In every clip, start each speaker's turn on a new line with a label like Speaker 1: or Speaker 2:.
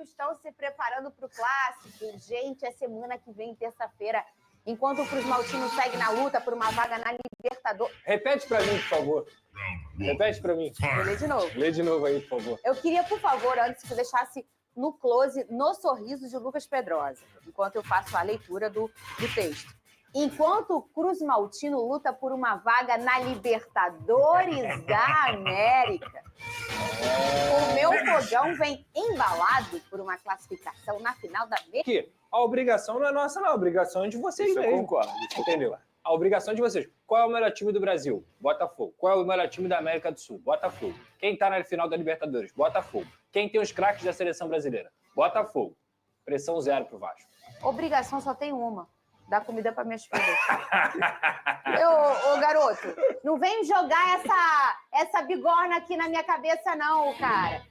Speaker 1: Vasco estão se preparando para o Clássico. Gente, é semana que vem, terça-feira. Enquanto o Cruz Maltino segue na luta por uma vaga na Libertadores...
Speaker 2: Repete para mim, por favor. Repete para mim.
Speaker 1: Vou ler de novo.
Speaker 2: Lê de novo aí, por favor.
Speaker 1: Eu queria, por favor, antes que você deixasse no close, no sorriso de Lucas Pedrosa, enquanto eu faço a leitura do texto. Enquanto o Cruz Maltino luta por uma vaga na Libertadores da América, o meu fogão vem embalado por uma classificação na final da América.
Speaker 2: Que a obrigação não é nossa, não. A obrigação é de vocês mesmo.
Speaker 3: Eu concordo.
Speaker 2: Entendeu? A obrigação é de vocês. Qual é o melhor time do Brasil? Botafogo. Qual é o melhor time da América do Sul? Botafogo. Quem tá na final da Libertadores? Botafogo. Quem tem os craques da seleção brasileira? Botafogo. Pressão zero pro Vasco.
Speaker 1: Obrigação só tem uma. Dar comida para minhas filhas. Ô, garoto, não vem jogar essa bigorna aqui na minha cabeça, não, cara.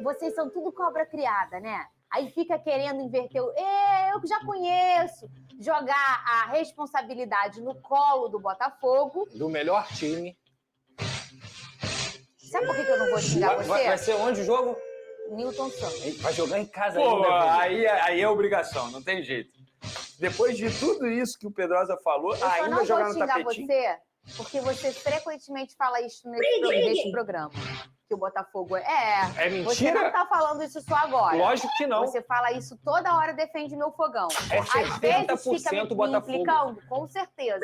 Speaker 1: Vocês são tudo cobra criada, né? Aí fica querendo inverter. Eu já conheço. Jogar a responsabilidade no colo do Botafogo.
Speaker 2: Do melhor time.
Speaker 1: Sabe por que eu não vou xingar você?
Speaker 2: Vai ser onde o jogo?
Speaker 1: Newton Santos.
Speaker 2: Vai jogar em casa
Speaker 3: Pô,
Speaker 2: ainda.
Speaker 3: aí é obrigação, não tem jeito. Depois de tudo isso que o Pedrosa falou, ainda jogar no tapetinho.
Speaker 1: Eu não vou xingar você, porque você frequentemente fala isso nesse programa. Que o Botafogo é
Speaker 2: mentira?
Speaker 1: Você não tá falando isso só agora.
Speaker 2: Lógico que não.
Speaker 1: Você fala isso toda hora, defende meu fogão.
Speaker 2: É
Speaker 1: Às vezes
Speaker 2: 70%
Speaker 1: fica me
Speaker 2: Botafogo.
Speaker 1: implicando, com certeza.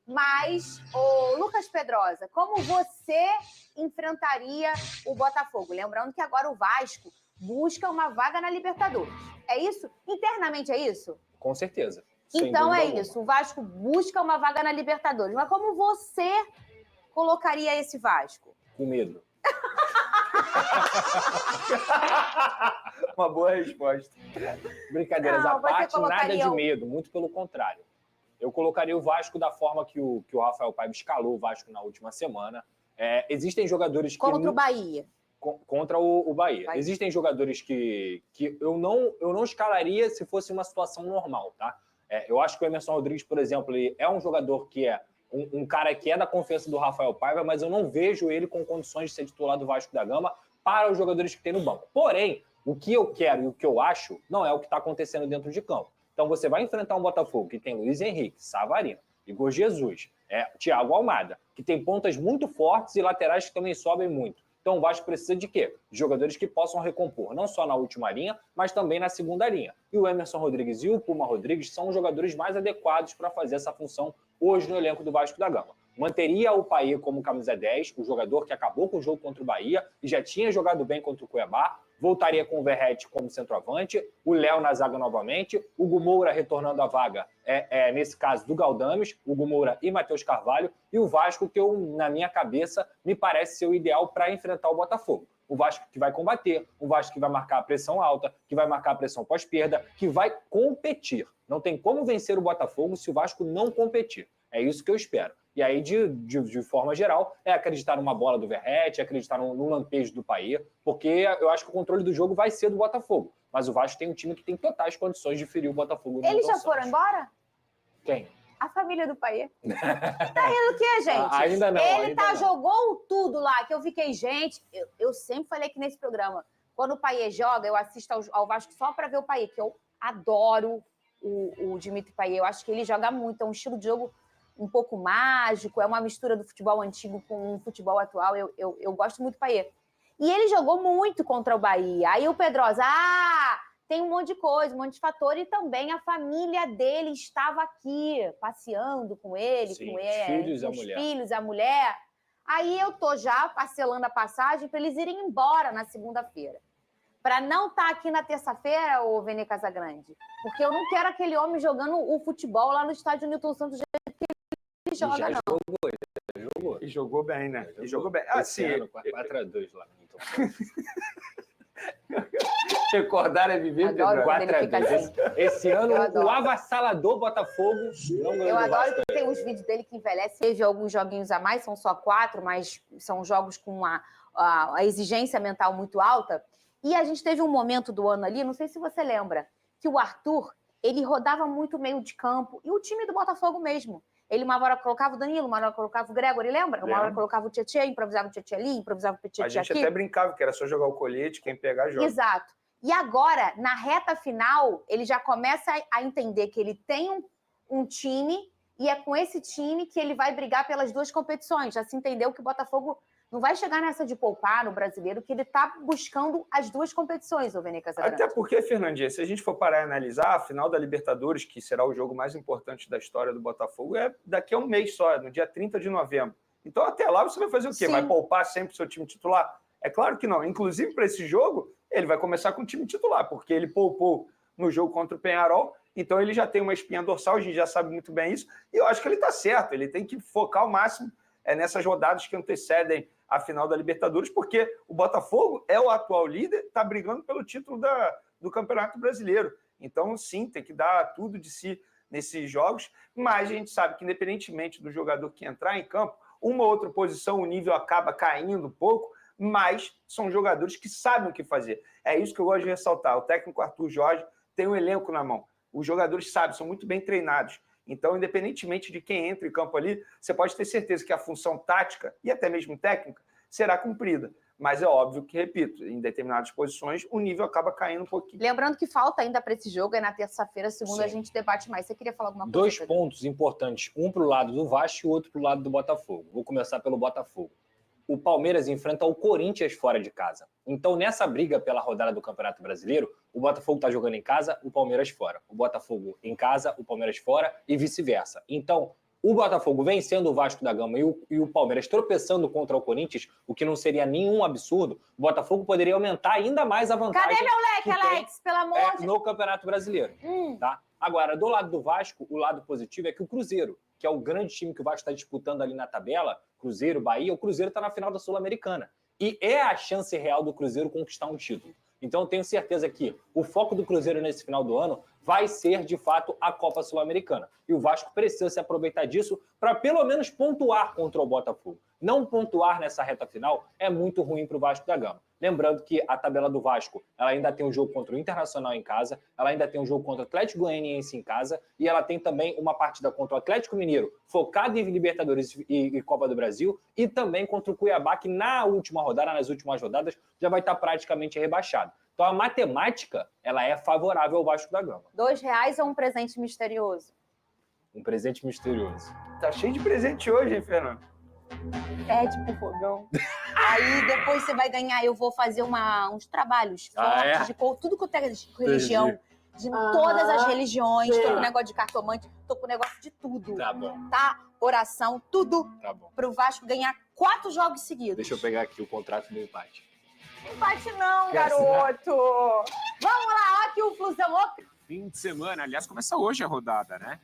Speaker 1: Mas, ô, Lucas Pedrosa, como você enfrentaria o Botafogo? Lembrando que agora o Vasco busca uma vaga na Libertadores. É isso? Internamente é isso?
Speaker 2: Com certeza.
Speaker 1: Então é isso. O Vasco busca uma vaga na Libertadores. Mas como você colocaria esse Vasco?
Speaker 2: Com medo.
Speaker 3: Uma boa resposta.
Speaker 2: Brincadeiras à parte, nada de medo, muito pelo contrário. Eu colocaria o Vasco da forma que o Rafael Paiva escalou o Vasco na última semana. Existem jogadores que...
Speaker 1: Contra o Bahia.
Speaker 2: Contra o Bahia. Existem jogadores que eu não escalaria se fosse uma situação normal, tá? Eu acho que o Emerson Rodrigues, por exemplo, ele é um jogador que é um cara que é da confiança do Rafael Paiva, mas eu não vejo ele com condições de ser titular do Vasco da Gama para os jogadores que tem no banco. Porém, o que eu quero e o que eu acho não é o que está acontecendo dentro de campo. Então você vai enfrentar um Botafogo que tem Luiz Henrique, Savarino, Igor Jesus, Thiago Almada, que tem pontas muito fortes e laterais que também sobem muito. Então o Vasco precisa de quê? De jogadores que possam recompor, não só na última linha, mas também na segunda linha. E o Emerson Rodrigues e o Puma Rodrigues são os jogadores mais adequados para fazer essa função hoje no elenco do Vasco da Gama. Manteria o Payet como camisa 10, o jogador que acabou com o jogo contra o Bahia e já tinha jogado bem contra o Cuiabá. Voltaria com o Verratti como centroavante, o Léo na zaga novamente, o Hugo Moura retornando à vaga, nesse caso, do Galdames, Hugo Moura e Matheus Carvalho, e o Vasco que na minha cabeça, me parece ser o ideal para enfrentar o Botafogo. O Vasco que vai combater, o Vasco que vai marcar a pressão alta, que vai marcar a pressão pós-perda, que vai competir. Não tem como vencer o Botafogo se o Vasco não competir. É isso que eu espero. E aí, de forma geral, acreditar numa bola do Verratti, acreditar no lampejo do Payet, porque eu acho que o controle do jogo vai ser do Botafogo. Mas o Vasco tem um time que tem totais condições de ferir o Botafogo.
Speaker 1: Eles já foram embora?
Speaker 2: Quem?
Speaker 1: A família do Payet. Tá rindo o quê, gente?
Speaker 2: Ainda não.
Speaker 1: Ele jogou tudo lá, que eu fiquei, gente... Eu sempre falei aqui nesse programa, quando o Payet joga, eu assisto ao Vasco só para ver o Payet, que eu adoro o Dimitri Payet. Eu acho que ele joga muito, é um estilo de jogo um pouco mágico, é uma mistura do futebol antigo com o futebol atual. Eu gosto muito do Payet. E ele jogou muito contra o Bahia. Aí o Pedrosa, tem um monte de coisa, um monte de fator, e também a família dele estava aqui, passeando com ele,
Speaker 2: sim,
Speaker 1: com ele,
Speaker 2: os
Speaker 1: filhos, a mulher. Aí eu tô já parcelando a passagem para eles irem embora na segunda-feira. Para não estar aqui na terça-feira, ô Vene Casagrande, porque eu não quero aquele homem jogando o futebol lá no estádio Newton Santos, ele joga, não.
Speaker 2: Jogou.
Speaker 3: E jogou bem, né?
Speaker 2: E jogou bem.
Speaker 3: Assim,
Speaker 2: 4-2 lá.
Speaker 3: Recordar é viver, Pedro.
Speaker 2: 4-2. Esse ano, o avassalador Botafogo não ganhou.
Speaker 1: Eu adoro que tem uns vídeos dele que envelhece. Teve alguns joguinhos a mais, são só 4, mas são jogos com a exigência mental muito alta. E a gente teve um momento do ano ali, não sei se você lembra, que o Arthur, ele rodava muito meio de campo. E o time do Botafogo mesmo. Ele uma hora colocava o Danilo, uma hora colocava o Gregory, lembra? Uma hora colocava o Tietchan, improvisava o Tietchan ali, improvisava o Tietchan aqui.
Speaker 3: A gente até brincava que era só jogar o colete, quem pegar joga.
Speaker 1: Exato. E agora, na reta final, ele já começa a entender que ele tem um time e é com esse time que ele vai brigar pelas duas competições. Já se entendeu que o Botafogo não vai chegar nessa de poupar no Brasileiro, que ele está buscando as duas competições, o Vene Casagrande.
Speaker 3: Até porque, Fernandinha, se a gente for parar e analisar, a final da Libertadores, que será o jogo mais importante da história do Botafogo, é daqui a um mês só, no dia 30 de novembro. Então, até lá, você vai fazer o quê?
Speaker 1: Sim.
Speaker 3: Vai poupar sempre o seu time titular? É claro que não. Inclusive, para esse jogo, ele vai começar com o time titular, porque ele poupou no jogo contra o Peñarol, então ele já tem uma espinha dorsal, a gente já sabe muito bem isso, e eu acho que ele está certo, ele tem que focar ao máximo nessas rodadas que antecedem a final da Libertadores, porque o Botafogo é o atual líder, está brigando pelo título do Campeonato Brasileiro. Então, sim, tem que dar tudo de si nesses jogos, mas a gente sabe que, independentemente do jogador que entrar em campo, uma ou outra posição, o nível acaba caindo um pouco, mas são jogadores que sabem o que fazer. É isso que eu gosto de ressaltar. O técnico Arthur Jorge tem um elenco na mão. Os jogadores sabem, são muito bem treinados. Então, independentemente de quem entra em campo ali, você pode ter certeza que a função tática e até mesmo técnica será cumprida. Mas é óbvio que, repito, em determinadas posições, o nível acaba caindo um pouquinho.
Speaker 1: Lembrando que falta ainda para esse jogo, é na terça-feira, segunda a gente debate mais. Você queria falar alguma coisa?
Speaker 2: Dois pontos importantes, um para o lado do Vasco e o outro para o lado do Botafogo. Vou começar pelo Botafogo. O Palmeiras enfrenta o Corinthians fora de casa. Então, nessa briga pela rodada do Campeonato Brasileiro, o Botafogo está jogando em casa, o Palmeiras fora. O Botafogo em casa, o Palmeiras fora e vice-versa. Então, o Botafogo vencendo o Vasco da Gama e o Palmeiras tropeçando contra o Corinthians, o que não seria nenhum absurdo, o Botafogo poderia aumentar ainda mais a vantagem.
Speaker 1: Cadê meu leque, Alex? Pelo amor de...
Speaker 2: No Campeonato Brasileiro. Tá? Agora, do lado do Vasco, o lado positivo é que o Cruzeiro, que é o grande time que o Vasco está disputando ali na tabela, Cruzeiro, Bahia, o Cruzeiro está na final da Sul-Americana. E é a chance real do Cruzeiro conquistar um título. Então, eu tenho certeza que o foco do Cruzeiro nesse final do ano vai ser, de fato, a Copa Sul-Americana. E o Vasco precisa se aproveitar disso para, pelo menos, pontuar contra o Botafogo. Não pontuar nessa reta final é muito ruim para o Vasco da Gama. Lembrando que a tabela do Vasco, ela ainda tem um jogo contra o Internacional em casa, ela ainda tem um jogo contra o Atlético Goianiense em casa, e ela tem também uma partida contra o Atlético Mineiro, focado em Libertadores e Copa do Brasil, e também contra o Cuiabá, que nas últimas rodadas, já vai estar praticamente rebaixado. Então, a matemática, ela é favorável ao Vasco da Gama.
Speaker 1: R$2 ou um presente misterioso?
Speaker 2: Um presente misterioso.
Speaker 3: Tá cheio de presente hoje, hein, Fernando?
Speaker 1: Pede pro fogão. Aí depois você vai ganhar, eu vou fazer uns trabalhos fortes de tudo que eu tenho de religião, de todas as religiões, tô com negócio de cartomante, tô com negócio de tudo.
Speaker 2: Tá bom.
Speaker 1: Tá? Oração, tudo.
Speaker 2: Tá bom.
Speaker 1: Pro Vasco ganhar 4 jogos seguidos.
Speaker 2: Deixa eu pegar aqui o contrato do empate.
Speaker 1: Empate não, garoto! Vamos lá, ó aqui o Flusão.
Speaker 4: Fim de semana, aliás, começa hoje a rodada, né?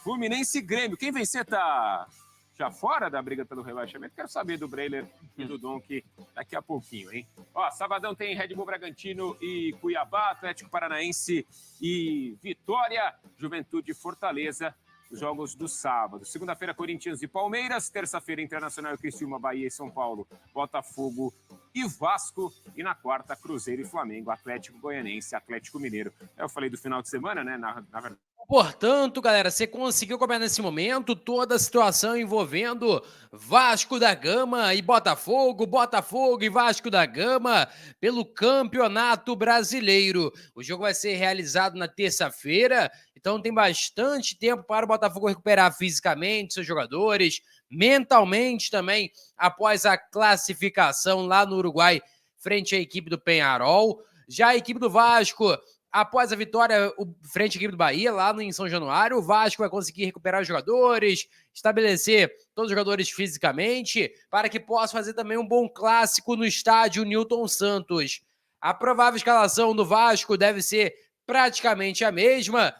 Speaker 4: Fluminense e Grêmio. Quem vencer tá já fora da briga pelo rebaixamento? Quero saber do Breiler e do Donk daqui a pouquinho, hein? Ó, sabadão tem Red Bull Bragantino e Cuiabá, Atlético Paranaense e Vitória, Juventude e Fortaleza, os jogos do sábado. Segunda-feira, Corinthians e Palmeiras. Terça-feira, Internacional e Criciúma, Bahia e São Paulo, Botafogo e Vasco. E na quarta, Cruzeiro e Flamengo, Atlético Goianiense, Atlético Mineiro. Eu falei do final de semana, né? Na verdade.
Speaker 5: Portanto, galera, você conseguiu acompanhar nesse momento toda a situação envolvendo Vasco da Gama e Botafogo, Botafogo e Vasco da Gama pelo Campeonato Brasileiro. O jogo vai ser realizado na terça-feira, então tem bastante tempo para o Botafogo recuperar fisicamente seus jogadores, mentalmente também, após a classificação lá no Uruguai frente à equipe do Peñarol. Já a equipe do Vasco, após a vitória frente à equipe do Bahia, lá em São Januário, o Vasco vai conseguir recuperar os jogadores, estabelecer todos os jogadores fisicamente, para que possa fazer também um bom clássico no estádio Newton Santos. A provável escalação do Vasco deve ser praticamente a mesma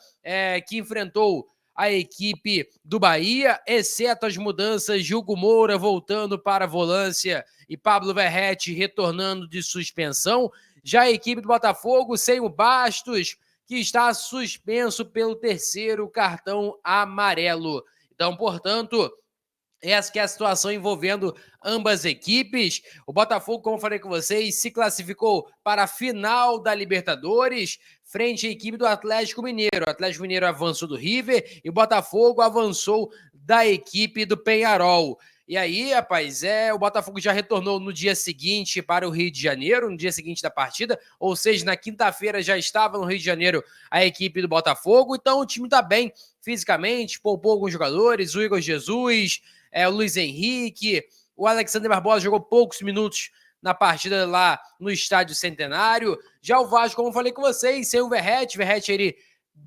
Speaker 5: que enfrentou a equipe do Bahia, exceto as mudanças de Hugo Moura voltando para a volância e Pablo Verratti retornando de suspensão. Já a equipe do Botafogo sem o Bastos, que está suspenso pelo 3º cartão amarelo. Então, portanto, essa que é a situação envolvendo ambas equipes. O Botafogo, como eu falei com vocês, se classificou para a final da Libertadores frente à equipe do Atlético Mineiro. O Atlético Mineiro avançou do River e o Botafogo avançou da equipe do Peñarol. E aí, rapaz, o Botafogo já retornou no dia seguinte para o Rio de Janeiro, no dia seguinte da partida, ou seja, na quinta-feira já estava no Rio de Janeiro a equipe do Botafogo, então o time está bem fisicamente, poupou alguns jogadores, o Igor Jesus, o Luiz Henrique, o Alexander Barbosa jogou poucos minutos na partida lá no Estádio Centenário. Já o Vasco, como eu falei com vocês, sem o Verratti, ele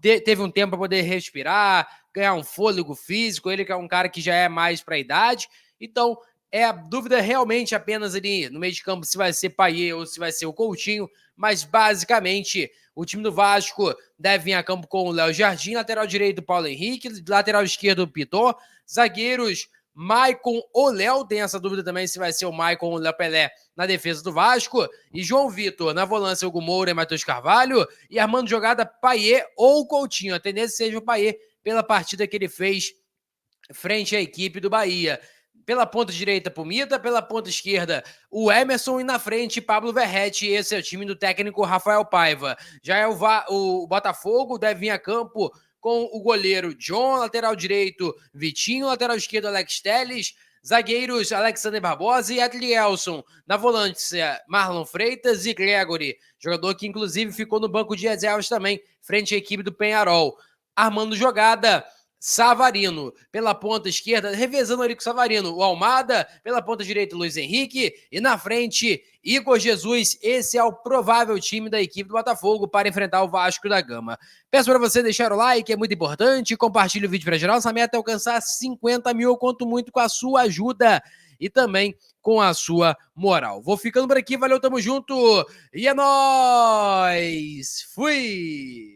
Speaker 5: teve um tempo para poder respirar, ganhar um fôlego físico, ele que é um cara que já é mais para a idade. Então, a dúvida realmente apenas ali no meio de campo se vai ser Payet ou se vai ser o Coutinho, mas basicamente o time do Vasco deve vir a campo com o Léo Jardim, lateral direito Paulo Henrique, lateral esquerdo Piton, zagueiros Maicon ou Léo, tem essa dúvida também se vai ser o Maicon ou o Léo Pelé na defesa do Vasco, e João Vitor na volância, Hugo Moura e Matheus Carvalho, e armando jogada Payet ou Coutinho, a tendência seja o Payet pela partida que ele fez frente à equipe do Bahia. Pela ponta direita, Pumita, pela ponta esquerda, o Emerson, e na frente, Pablo Verratti. Esse é o time do técnico Rafael Paiva. Já é o Botafogo, deve vir a campo com o goleiro John, lateral direito Vitinho, lateral esquerdo Alex Telles, zagueiros Alexander Barbosa e Adlielson. Na volância, Marlon Freitas e Gregory, jogador que inclusive ficou no banco de reservas também, frente à equipe do Peñarol. Armando jogada, Savarino, pela ponta esquerda, revezando ali com o Savarino, o Almada, pela ponta direita, Luiz Henrique, e na frente, Igor Jesus. Esse é o provável time da equipe do Botafogo para enfrentar o Vasco da Gama. Peço para você deixar o like, é muito importante, compartilhe o vídeo para geral, essa meta é alcançar 50 mil, eu conto muito com a sua ajuda e também com a sua moral. Vou ficando por aqui, valeu, tamo junto, e é nóis! Fui!